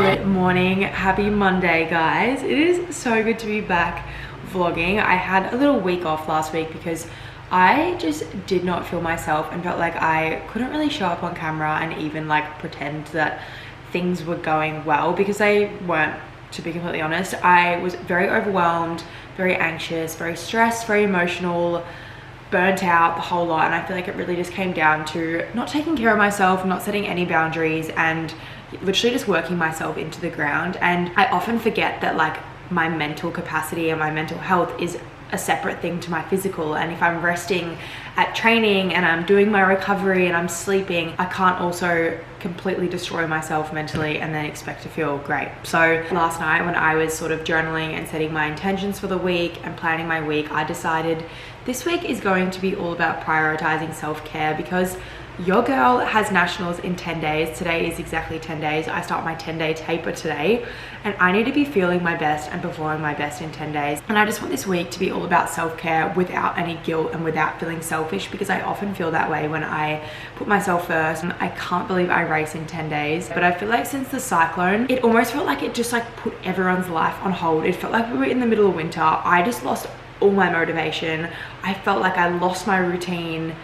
Good morning, happy Monday guys. It is so good to be back vlogging. I had a little week off last week because I just did not feel myself and felt like I couldn't really show up on camera and even like pretend that things were going well, because they weren't, to be completely honest. I was very overwhelmed, very anxious, very stressed, very emotional, burnt out, the whole lot. And I feel like it really just came down to not taking care of myself, not setting any boundaries, and literally just working myself into the ground. And I often forget that like my mental capacity and my mental health is a separate thing to my physical, and if I'm resting at training and I'm doing my recovery and I'm sleeping, I can't also completely destroy myself mentally and then expect to feel great. So last night when I was sort of journaling and setting my intentions for the week and planning my week, I decided this week is going to be all about prioritizing self-care, because your girl has nationals in 10 days. Today is exactly 10 days. I start my 10-day taper today, and I need to be feeling my best and performing my best in 10 days. And I just want this week to be all about self-care without any guilt and without feeling selfish, because I often feel that way when I put myself first. I can't believe I race in 10 days, but I feel like since the cyclone, it almost felt like it just like put everyone's life on hold. It felt like we were in the middle of winter. I just lost all my motivation. I felt like I lost my routine.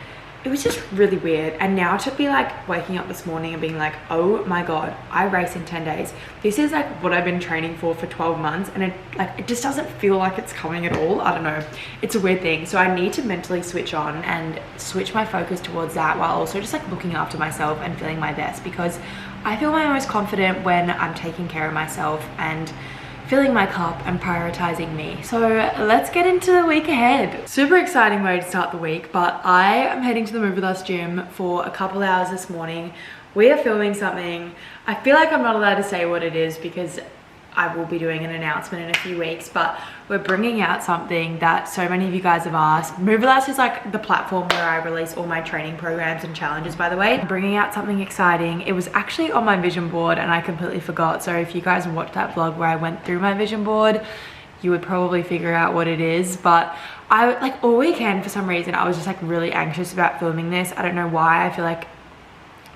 It was just really weird. And now to be like waking up this morning and being like, oh my god, I race in 10 days. This is like what I've been training for 12 months, and it just doesn't feel like it's coming at all. I don't know, it's a weird thing. So I need to mentally switch on and switch my focus towards that, while also just like looking after myself and feeling my best, because I feel my most confident when I'm taking care of myself and filling my cup and prioritizing me. So let's get into the week ahead. Super exciting way to start the week, but I am heading to the Move With Us gym for a couple hours this morning. We are filming something. I feel like I'm not allowed to say what it is because I will be doing an announcement in a few weeks, but we're bringing out something that so many of you guys have asked. Move With Us is like the platform where I release all my training programs and challenges, by the way. I'm bringing out something exciting. It was actually on my vision board and I completely forgot. So if you guys watched that vlog where I went through my vision board, you would probably figure out what it is. But I like all weekend, for some reason, I was just like really anxious about filming this. I don't know why. I feel like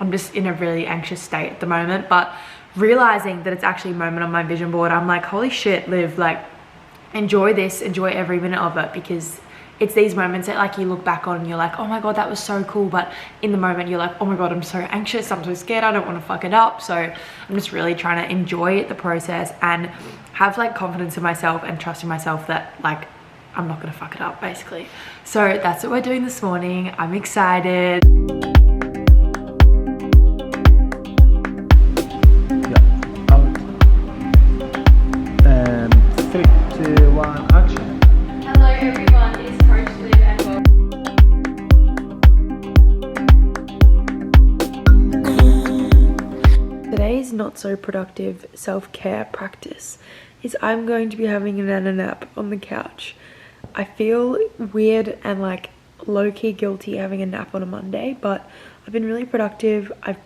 I'm just in a really anxious state at the moment, but realizing that it's actually a moment on my vision board, I'm like, holy shit, Liv, like enjoy this, enjoy every minute of it, because it's these moments that like you look back on and you're like, oh my god, that was so cool, but in the moment you're like, oh my god, I'm so anxious, I'm so scared, I don't want to fuck it up. So I'm just really trying to enjoy the process and have like confidence in myself and trust in myself that like I'm not gonna fuck it up, basically. So that's what we're doing this morning. I'm excited. 3, 2, 1, action. Hello everyone, it's Coach Liv and welcome. Today's not so productive self-care practice is I'm going to be having a nana nap on the couch. I feel weird and like low-key guilty having a nap on a Monday, but I've been really productive. I've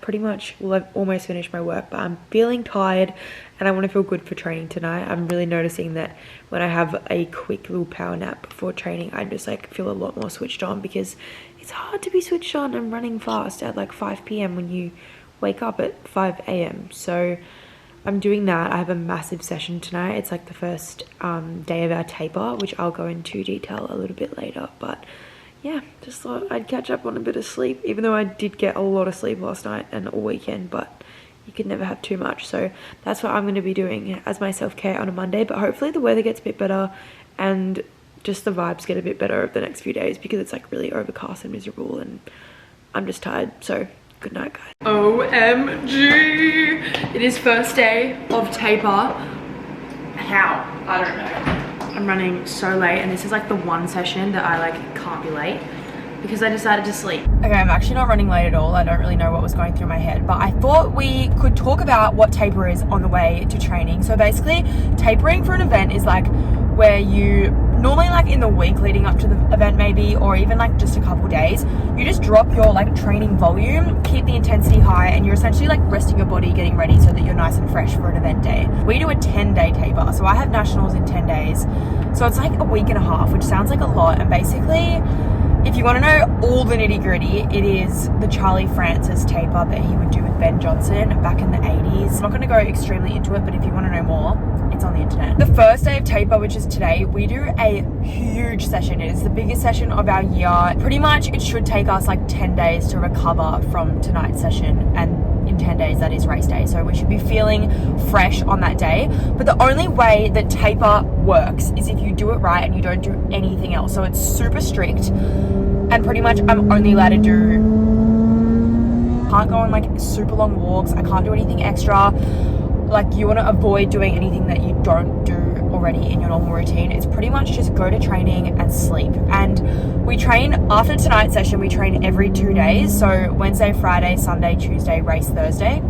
almost finished my work, but I'm feeling tired and I want to feel good for training tonight. I'm really noticing that when I have a quick little power nap before training, I just like feel a lot more switched on, because it's hard to be switched on and running fast at like 5 p.m. when you wake up at 5 a.m. So I'm doing that. I have a massive session tonight. It's like the first day of our taper, which I'll go into detail a little bit later, but yeah, just thought I'd catch up on a bit of sleep, even though I did get a lot of sleep last night and all weekend, but you could never have too much. So that's what I'm going to be doing as my self-care on a Monday, but hopefully the weather gets a bit better and just the vibes get a bit better over the next few days, because it's like really overcast and miserable and I'm just tired. So good night, guys. OMG! It is first day of taper. How? I don't know. I'm running so late, and this is like the one session that I like can't be late because I decided to sleep. Okay, I'm actually not running late at all. I don't really know what was going through my head, but I thought we could talk about what taper is on the way to training. So basically, tapering for an event is like where you normally like in the week leading up to the event maybe, or even like just a couple days, you just drop your like training volume, keep the intensity high, and you're essentially like resting your body, getting ready so that you're nice and fresh for an event day. We do a 10-day taper, so I have nationals in 10 days, so it's like a week and a half, which sounds like a lot. And basically If you want to know all the nitty gritty, it is the Charlie Francis taper that he would do with Ben Johnson back in the 80s. I'm not going to go extremely into it, but if you want to know more, it's on the internet. The first day of taper, which is today, we do a huge session. It is the biggest session of our year. Pretty much it should take us like 10 days to recover from tonight's session, and in 10 days that is race day, so we should be feeling fresh on that day. But the only way that taper works is if you do it right and you don't do anything else. So it's super strict, and pretty much I'm only allowed to do, can't go on like super long walks, I can't do anything extra. Like, you want to avoid doing anything that you don't do already in your normal routine. It's pretty much just go to training and sleep. And we train after tonight's session, we train every 2 days. So Wednesday, Friday, Sunday, Tuesday, race Thursday.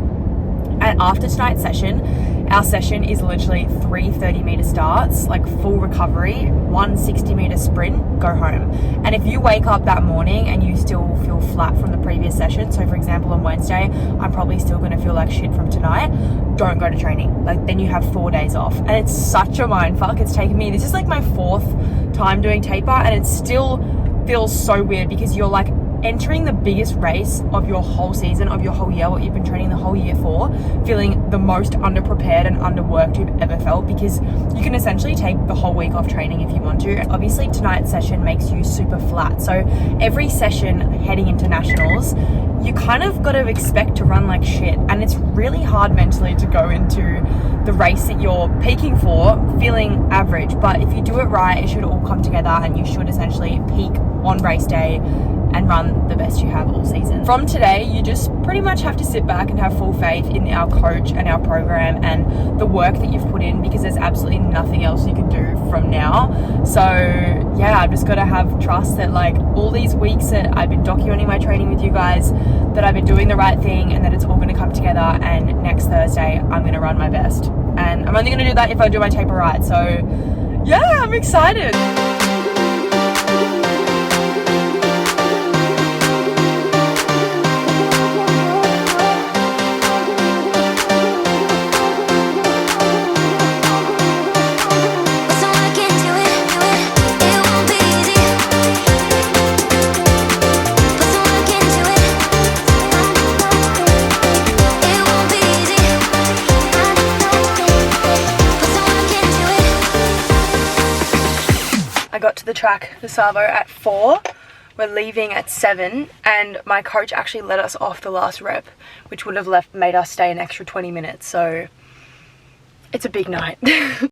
And after tonight's session, our session is literally 3 30-meter starts, like full recovery, 1 60-meter sprint, go home. And if you wake up that morning and you still feel flat from the previous session, so for example on Wednesday, I'm probably still going to feel like shit from tonight, don't go to training. Like, then you have 4 days off. And it's such a mind fuck. It's taken me, this is like my 4th time doing taper, and it still feels so weird because you're like entering the biggest race of your whole season, of your whole year, what you've been training the whole year for, feeling the most underprepared and underworked you've ever felt, because you can essentially take the whole week off training if you want to. And obviously tonight's session makes you super flat, so every session heading into nationals, you kind of got to expect to run like shit, and it's really hard mentally to go into the race that you're peaking for feeling average. But if you do it right, it should all come together and you should essentially peak on race day and run the best you have all season. From today, you just pretty much have to sit back and have full faith in our coach and our program and the work that you've put in, because there's absolutely nothing else you can do from now. So yeah, I've just got to have trust that like all these weeks that I've been documenting my training with you guys, that I've been doing the right thing, and that it's all going to come together, and next Thursday I'm going to run my best. And I'm only going to do that if I do my taper right. So yeah, I'm excited. I got to the track, the Savo, at 4. We're leaving at 7, and my coach actually let us off the last rep, which would have made us stay an extra 20 minutes, so it's a big night.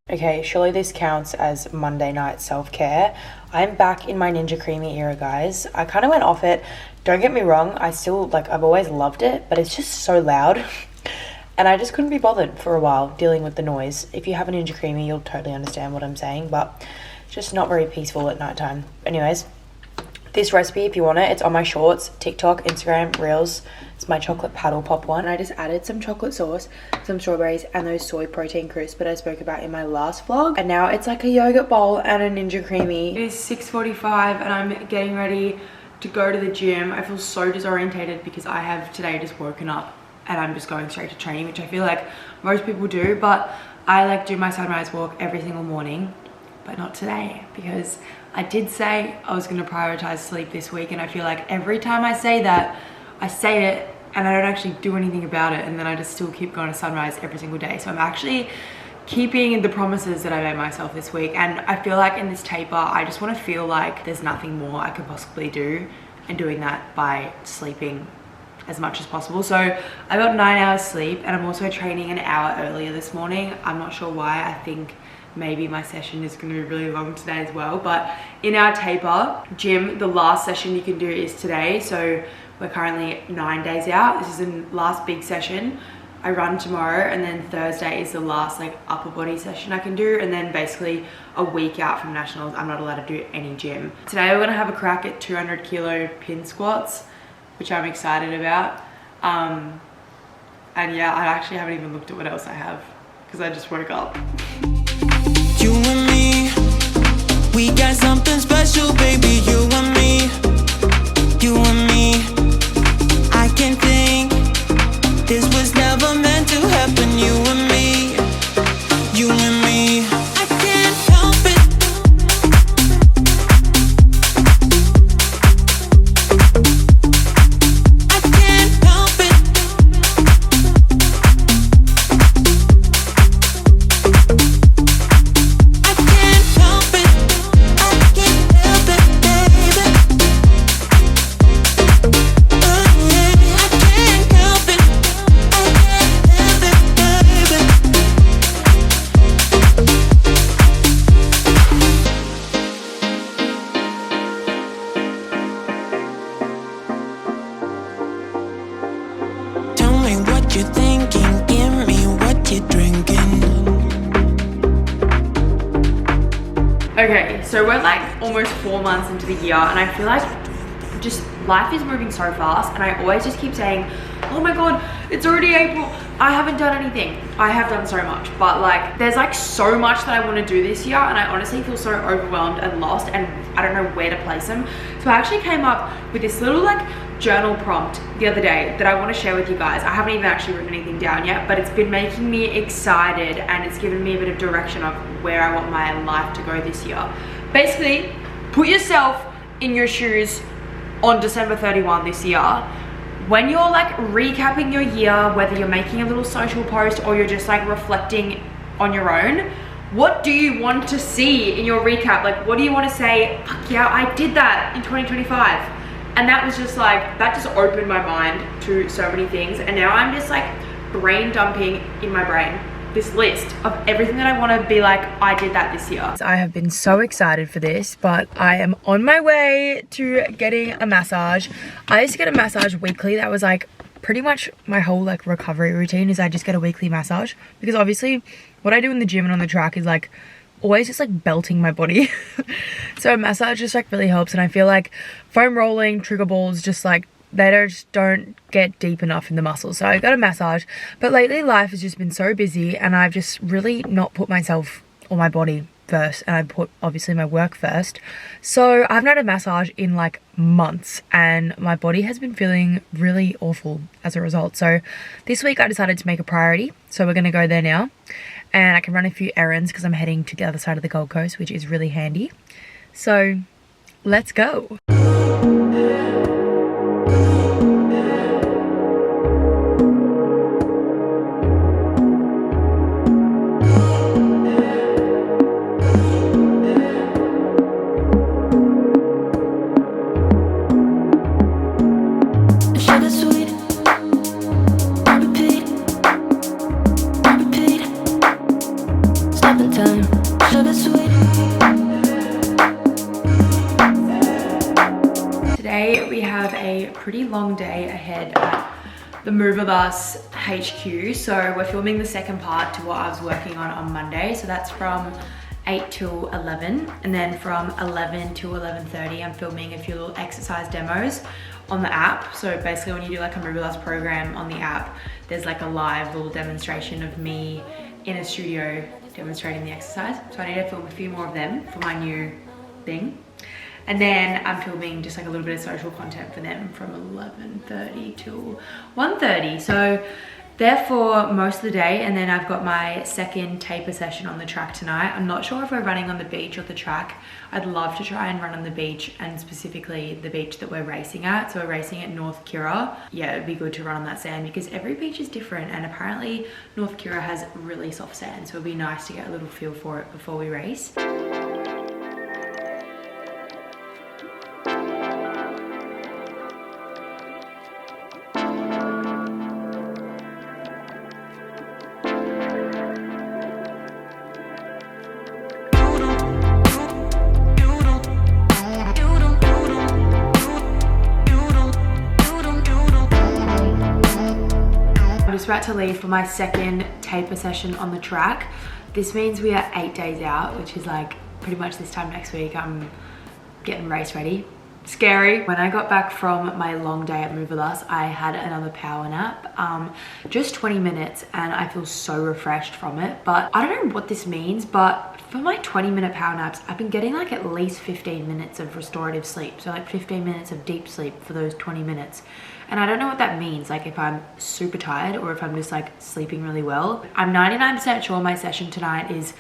Okay, surely this counts as Monday night self-care. I'm back in my Ninja Creamy era, guys. I kind of went off it. Don't get me wrong, I still, like, I've always loved it, but it's just so loud. And I just couldn't be bothered for a while dealing with the noise. If you have a Ninja Creamy, you'll totally understand what I'm saying, but just not very peaceful at nighttime. Anyways, this recipe, if you want it, it's on my shorts, TikTok, Instagram, Reels. It's my chocolate paddle pop one. I just added some chocolate sauce, some strawberries, and those soy protein crisps that I spoke about in my last vlog. And now it's like a yogurt bowl and a Ninja Creamy. It is 6:45 and I'm getting ready to go to the gym. I feel so disorientated because I have today just woken up and I'm just going straight to training, which I feel like most people do, but I like do my sunrise walk every single morning. But not today, because I did say I was going to prioritize sleep this week, and I feel like every time I say that, I say it and I don't actually do anything about it, and then I just still keep going to sunrise every single day. So I'm actually keeping the promises that I made myself this week, and I feel like in this taper I just want to feel like there's nothing more I could possibly do, and doing that by sleeping as much as possible. So I got 9 hours sleep, and I'm also training an hour earlier this morning. I'm not sure why. I think maybe my session is going to be really long today as well. But in our taper gym, the last session you can do is today. So we're currently 9 days out. This is the last big session. I run tomorrow, and then Thursday is the last like upper body session I can do, and then basically a week out from nationals I'm not allowed to do any gym. Today we're going to have a crack at 200 kilo pin squats, which I'm excited about. And yeah, I actually haven't even looked at what else I have because I just woke up. You and me, we got something special, baby. You and me, you and me. I can think this was never meant to happen. You and me, you and me. I can't help it. you thinking? Give me what you're drinking. Okay, so we're like almost 4 months into the year, and I feel like just life is moving so fast, and I always just keep saying, oh my god, it's already April, I haven't done anything. I have done so much, but like there's like so much that I want to do this year, and I honestly feel so overwhelmed and lost, and I don't know where to place them. So I actually came up with this little like journal prompt the other day that I want to share with you guys. I haven't even actually written anything down yet, but it's been making me excited, and it's given me a bit of direction of where I want my life to go this year. Basically, put yourself in your shoes on December 31 this year. When you're like recapping your year, whether you're making a little social post or you're just like reflecting on your own, what do you want to see in your recap? Like, what do you want to say, fuck yeah, I did that in 2025? And that was just like, that just opened my mind to so many things. And now I'm just like brain dumping in my brain this list of everything that I want to be like, I did that this year. I have been so excited for this, but I am on my way to getting a massage. I used to get a massage weekly. That was like pretty much my whole like recovery routine, is I just get a weekly massage, because obviously what I do in the gym and on the track is like always just like belting my body. So a massage just like really helps, and I feel like foam rolling, trigger balls, just like they just don't get deep enough in the muscles. So I got a massage, but lately life has just been so busy, and I've just really not put myself or my body first, and I put obviously my work first. So I haven't had a massage in like months, and my body has been feeling really awful as a result. So this week I decided to make a priority, so we're gonna go there now, and I can run a few errands because I'm heading to the other side of the Gold Coast, which is really handy. So let's go. Today we have a pretty long day ahead at the Move With Us HQ. So we're filming the second part to what I was working on Monday. So that's from 8 till 11, and then from 11 to 11:30 I'm filming a few little exercise demos on the app. So basically when you do like a Move With Us program on the app, there's like a live little demonstration of me in a studio demonstrating the exercise. So I need to film a few more of them for my new thing. And then I'm filming just like a little bit of social content for them from 11:30 till 1:30. So therefore most of the day, and then I've got my second taper session on the track tonight. I'm not sure if we're running on the beach or the track. I'd love to try and run on the beach, and specifically the beach that we're racing at. So we're racing at North Kira. Yeah, it'd be good to run on that sand because every beach is different, and apparently North Kira has really soft sand. So it'd be nice to get a little feel for it before we race. About to leave for my second taper session on the track. This means we are 8 days out, which is like pretty much this time next week. I'm getting race ready. Scary. When I got back from my long day at Move With Us, I had another power nap, just 20 minutes, and I feel so refreshed from it. But I don't know what this means, but for my 20-minute power naps, I've been getting like at least 15 minutes of restorative sleep. So like 15 minutes of deep sleep for those 20 minutes. And I don't know what that means, like if I'm super tired or if I'm just like sleeping really well. I'm 99% sure my session tonight is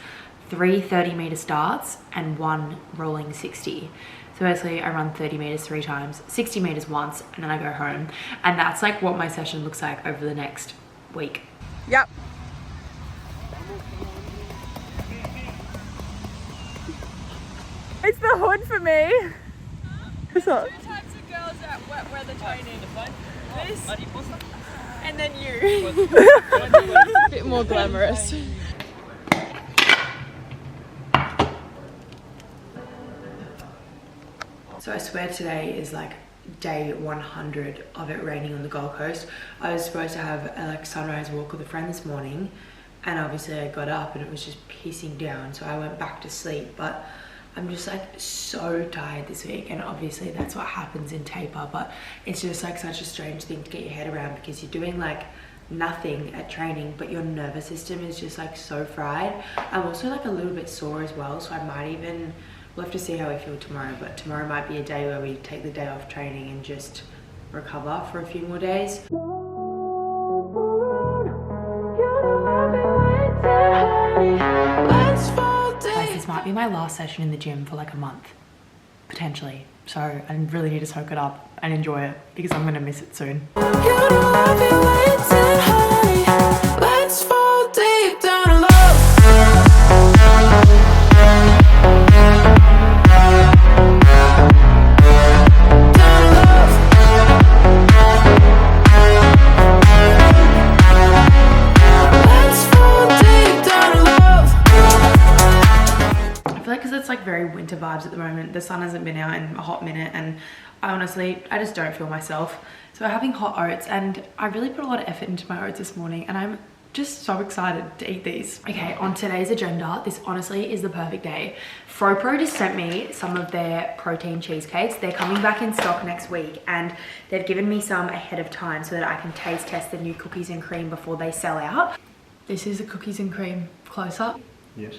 3 30-meter starts and 1 rolling 60. So basically I run 30 meters 3 times, 60 meters once, and then I go home. And that's like what my session looks like over the next week. Yep. It's the hood for me. What's up? Two types of girls that wear the training. This, and then you. A bit more glamorous. So I swear today is like day 100 of it raining on the Gold Coast. I was supposed to have a like sunrise walk with a friend this morning, and obviously I got up and it was just pissing down, so I went back to sleep. But I'm just like so tired this week, and obviously that's what happens in taper, but it's just like such a strange thing to get your head around, because you're doing like nothing at training, but your nervous system is just like so fried. I'm also like a little bit sore as well, so I might even, we'll have to see how I feel tomorrow, but tomorrow might be a day where we take the day off training and just recover for a few more days. Guys, this might be my last session in the gym for like a month, potentially. So I really need to soak it up and enjoy it, because I'm gonna miss it soon. Let's fall deep down in love. It's like very winter vibes at the moment. The sun hasn't been out in a hot minute, and I just don't feel myself. So we're having hot oats, and I really put a lot of effort into my oats this morning, and I'm just so excited to eat these. Okay, on today's agenda, this honestly is the perfect day. FroPro just sent me some of their protein cheesecakes. They're coming back in stock next week, and they've given me some ahead of time so that I can taste test the new cookies and cream before they sell out. This is the cookies and cream close up. Yes.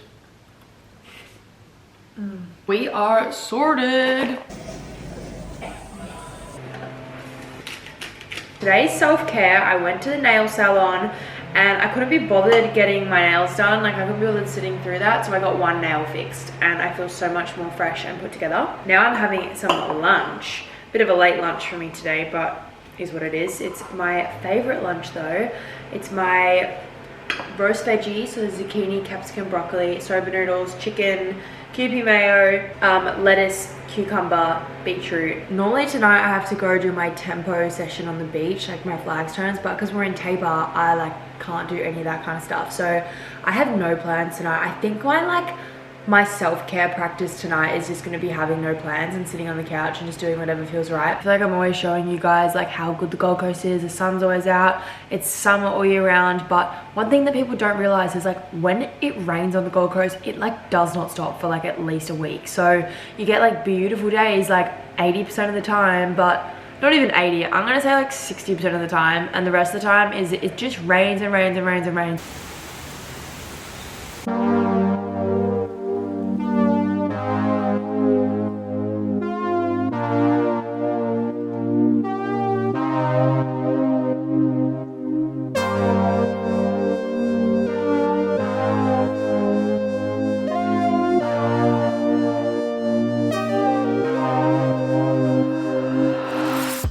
We are sorted. Today's self-care. I went to the nail salon and I couldn't be bothered getting my nails done. Like I couldn't be bothered sitting through that, so I got one nail fixed and I feel so much more fresh and put together. Now I'm having some lunch. Bit of a late lunch for me today, but is what it is. It's my favorite lunch though. It's my roast veggie, so the zucchini, capsicum, broccoli, soba noodles, chicken, Kewpie mayo, lettuce, cucumber, beetroot. Normally tonight I have to go do my tempo session on the beach, like my flags turns, but because we're in taper, I like can't do any of that kind of stuff. So I have no plans tonight. I think my self-care practice tonight is just going to be having no plans and sitting on the couch and just doing whatever feels right. I feel like I'm always showing you guys like how good the Gold Coast is. The sun's always out. It's summer all year round. But one thing that people don't realize is like when it rains on the Gold Coast, it like does not stop for like at least a week. So you get like beautiful days like 80% of the time, but not even 80. I'm going to say like 60% of the time. And the rest of the time is it just rains and rains and rains and rains.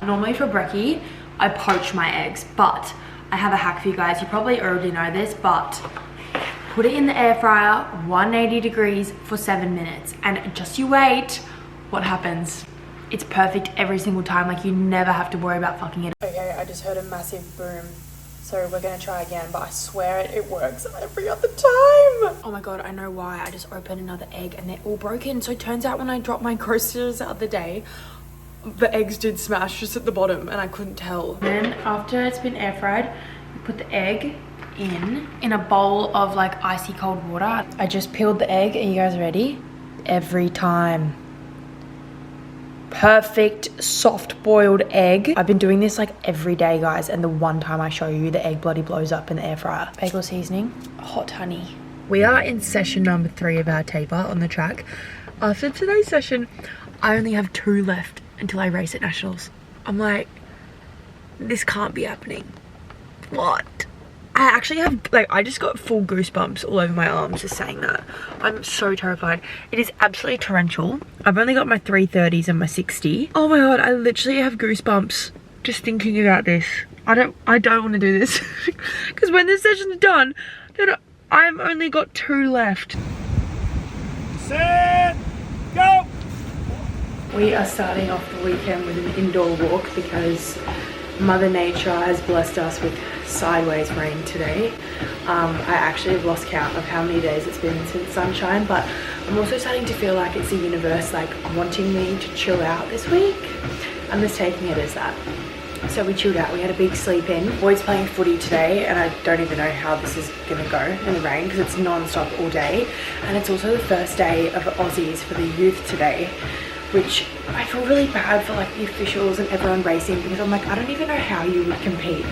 Normally for brekkie, I poach my eggs, but I have a hack for you guys. You probably already know this, but put it in the air fryer, 180 degrees for 7 minutes, and just you wait what happens. It's perfect every single time. Like you never have to worry about fucking it. Okay, I just heard a massive boom. So we're gonna try again, but I swear it works every other time. Oh my God, I know why. I just opened another egg and they're all broken. So it turns out when I dropped my groceries the other day, the eggs did smash just at the bottom and I couldn't tell. Then after it's been air fried, you put the egg in a bowl of like icy cold water. I just peeled the egg. Are you guys ready? Every time. Perfect soft boiled egg. I've been doing this like every day, guys, and the one time I show you, the egg bloody blows up in the air fryer. Bagel seasoning, hot honey. We are in session number 3 of our taper on the track. After today's session, I only have 2 left until I race at nationals. I'm like, this can't be happening. What? I actually have, like, I just got full goosebumps all over my arms just saying that. I'm so terrified. It is absolutely torrential. I've only got my 330s and my 60. Oh my God, I literally have goosebumps just thinking about this. I don't want to do this. Because when this session's done, then I've only got 2 left. Set, go! We are starting off the weekend with an indoor walk because Mother Nature has blessed us with sideways rain today. I actually have lost count of how many days it's been since sunshine, but I'm also starting to feel like it's the universe like wanting me to chill out this week. I'm just taking it as that. So we chilled out, we had a big sleep in. Boyd's playing footy today and I don't even know how this is gonna go in the rain because it's non-stop all day. And it's also the first day of the Aussies for the youth today, which I feel really bad for like the officials and everyone racing because I'm like, I don't even know how you would compete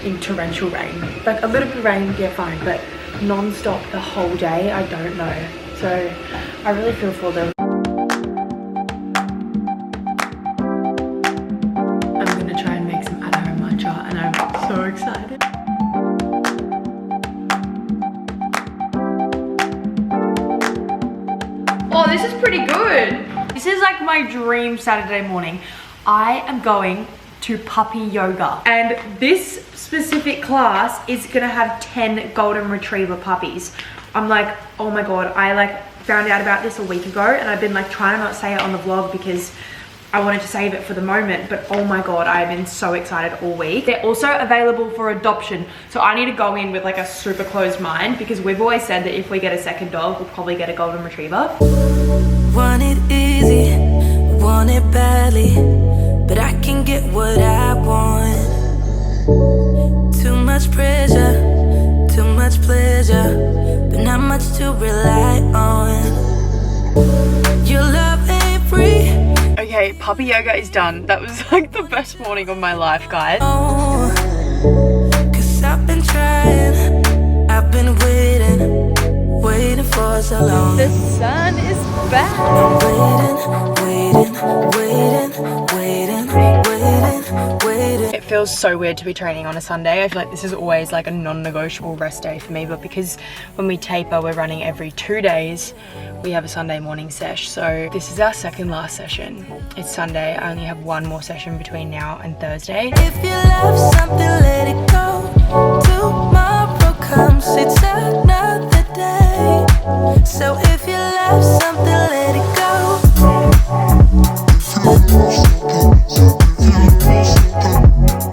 in torrential rain. Like a little bit of rain, yeah fine, but non-stop the whole day, I don't know. So I really feel for them. So excited. Oh, this is pretty good. This is like my dream Saturday morning. I am going to puppy yoga, and this specific class is gonna have 10 golden retriever puppies. I'm like, oh my god, I like found out about this a week ago and I've been like trying to not say it on the vlog because I wanted to save it for the moment, but oh my god, I've been so excited all week. They're also available for adoption, so I need to go in with like a super closed mind because we've always said that if we get a second dog, we'll probably get a golden retriever. Want it easy, want it badly, but I can get what I want. Too much pressure, too much pleasure, but not much to rely on. Your love ain't free. Okay, puppy yoga is done. That was like the best morning of my life, guys. Oh, 'cause I've been trying, I've been waiting for so long. The sun is back. Waiting. It feels so weird to be training on a Sunday. I feel like this is always like a non-negotiable rest day for me, but because when we taper, we're running every 2 days, we have a Sunday morning sesh. So this is our second last session. It's Sunday. I only have one more session between now and Thursday. If you love something, let it go. Tomorrow comes, it's another day. So if you love something, let it go.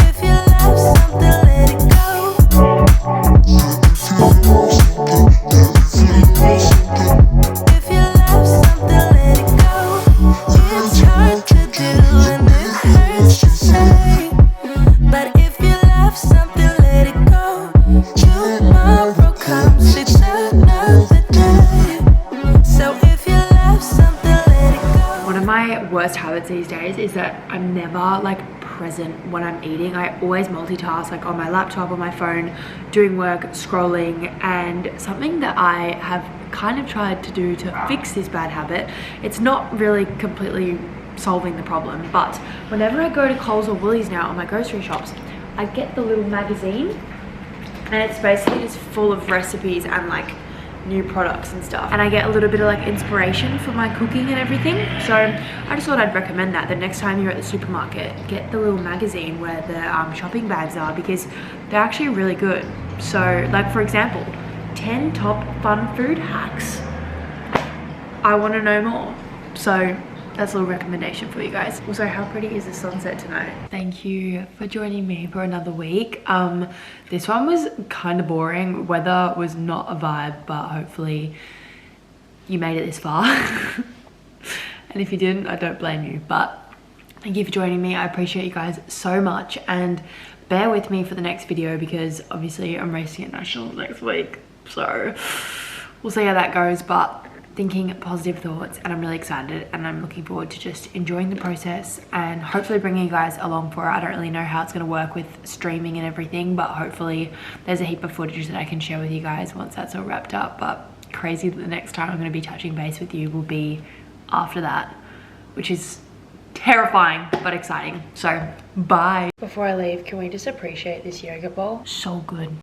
If you love something, let it go. If you love something, let it go. It's hard to do and it hurts to say, but if you love something, let it go. Tomorrow comes, it's another day. So if you love something, let it go. One of my worst habits these days is that I'm never like present when I'm eating. I always multitask, like on my laptop, on my phone, doing work, scrolling. And something that I have kind of tried to do to fix this bad habit, it's not really completely solving the problem, but whenever I go to Coles or Woolies now on my grocery shops, I get the little magazine and it's basically just full of recipes and like new products and stuff, and I get a little bit of like inspiration for my cooking and everything. So I just thought I'd recommend that the next time you're at the supermarket, get the little magazine where the shopping bags are, because they're actually really good. So like for example, 10 top fun food hacks. I want to know more, so that's a little recommendation for you guys. Also, how pretty is the sunset tonight? Thank you for joining me for another week. This one was kind of boring. Weather was not a vibe, but hopefully you made it this far. And if you didn't, I don't blame you, but thank you for joining me. I appreciate you guys so much, and bear with me for the next video because obviously I'm racing at Nationals next week. So we'll see how that goes, but thinking positive thoughts, and I'm really excited and I'm looking forward to just enjoying the process and hopefully bringing you guys along for it. I don't really know how it's going to work with streaming and everything, but hopefully there's a heap of footage that I can share with you guys once that's all wrapped up. But crazy that the next time I'm going to be touching base with you will be after that, which is terrifying but exciting. So bye. Before I leave, can we just appreciate this yoga bowl? So good.